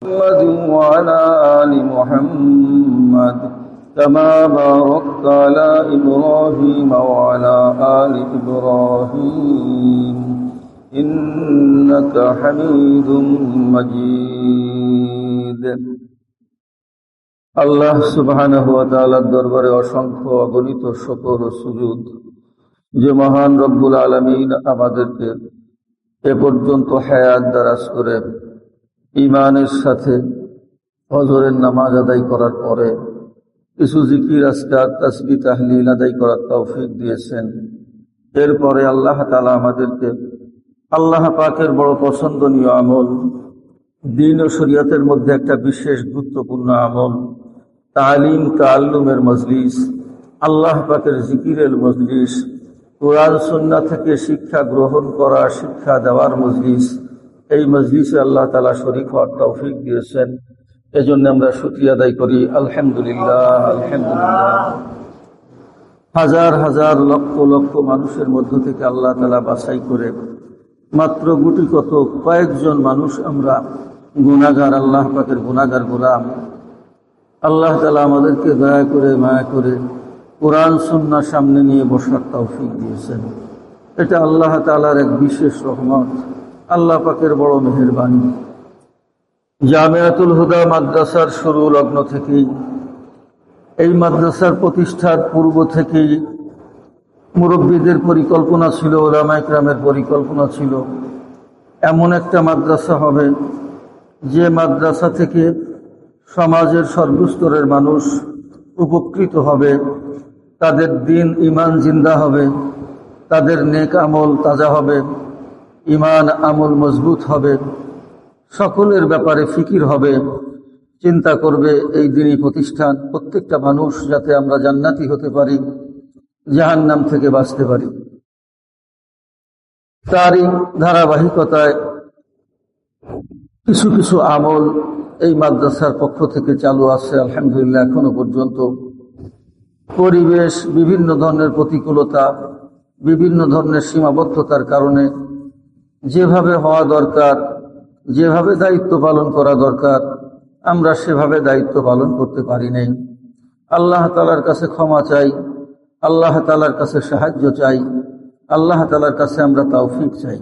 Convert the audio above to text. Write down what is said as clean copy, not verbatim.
محمد وعلى آل محمد كما باركت على إبراهيم وعلى آل إبراهيم إنك حميد مجيد। আল্লাহ সুবহানাহু ওয়া তাআলার দরবারে অসংখ্য অগণিত শুকর ও সুজুদ যে মহান রব্বুল আলামিন আমাদেরকে এ পর্যন্ত হায়াত দারাজ করে ঈমানের সাথে ফজরের নামাজ আদায় করার পরে কিছু জিকির আজকার তাসবিহ তাহলিল আদায় করার তৌফিক দিয়েছেন। এরপরে আল্লাহ তাআলা আমাদেরকে আল্লাহ পাকের বড় পছন্দনীয় আমল, দ্বীন ও শরীয়তের মধ্যে একটা বিশেষ গুরুত্বপূর্ণ আমল, তালিম তাআল্লুমের মজলিস, আল্লাহ পাকের জিকিরের মজলিস, কোরআন সুন্নাহ থেকে শিক্ষা গ্রহণ করা, শিক্ষা দেওয়ার মজলিস, এই মজলিসে আল্লাহ তাআলা শরীক হওয়ার তৌফিক দিয়েছেন। এজন্য আমরা শুকরিয়া আদায় করি, আলহামদুলিল্লাহ আলহামদুলিল্লাহ। হাজার হাজার লক্ষ লক্ষ মানুষের মধ্য থেকে আল্লাহ তাআলা বাছাই করে মাত্র গুটি কত কয়েকজন মানুষ আমরা গুনাহগার, আল্লাহ পাকের গুনাহগার গোলাম। আল্লাহ তাআলা আমাদেরকে দয়া করে মায়া করে কোরআন সুন্নাহ সামনে নিয়ে বসার তৌফিক দিয়েছেন। এটা আল্লাহ তাআলার এক বিশেষ রহমত, আল্লাহ পাকের বড় মেহেরবানি। জামিয়াতুল হুদা মাদ্রাসার শুরু লগ্ন থেকেই, এই মাদ্রাসার প্রতিষ্ঠার পূর্ব থেকেই মুরব্বীদের পরিকল্পনা ছিল, উলামায়ে কেরামের পরিকল্পনা ছিল এমন একটা মাদ্রাসা হবে যে মাদ্রাসা থেকে সমাজের সর্বস্তরের মানুষ উপকৃত হবে, তাদের দ্বীন ঈমান জিন্দা হবে, তাদের নেক আমল তাজা হবে, ঈমান আমল মজবুত হবে, সকলের ব্যাপারে ফিকির হবে, চিন্তা করবে এই দ্বীনি প্রতিষ্ঠান প্রত্যেকটা মানুষ যাতে আমরা জান্নাতি হতে পারি, জাহান্নাম থেকে বাঁচতে পারি। তারই ধারাবাহিকতায় কিছু কিছু আমল এই মাদ্রাসার পক্ষ থেকে চালু আছে আলহামদুলিল্লাহ এখনো পর্যন্ত। পরিবেশ, বিভিন্ন ধরনের প্রতিকূলতা, বিভিন্ন ধরনের সীমাবদ্ধতার কারণে যেভাবে হওয়া দরকার, যেভাবে দায়িত্ব পালন করা দরকার, আমরা সেভাবে দায়িত্ব পালন করতে পারি নাই। আল্লাহ তাআলার কাছে ক্ষমা চাই, আল্লাহ তাআলার কাছে সাহায্য চাই, আল্লাহ তাআলার কাছে আমরা তৌফিক চাই।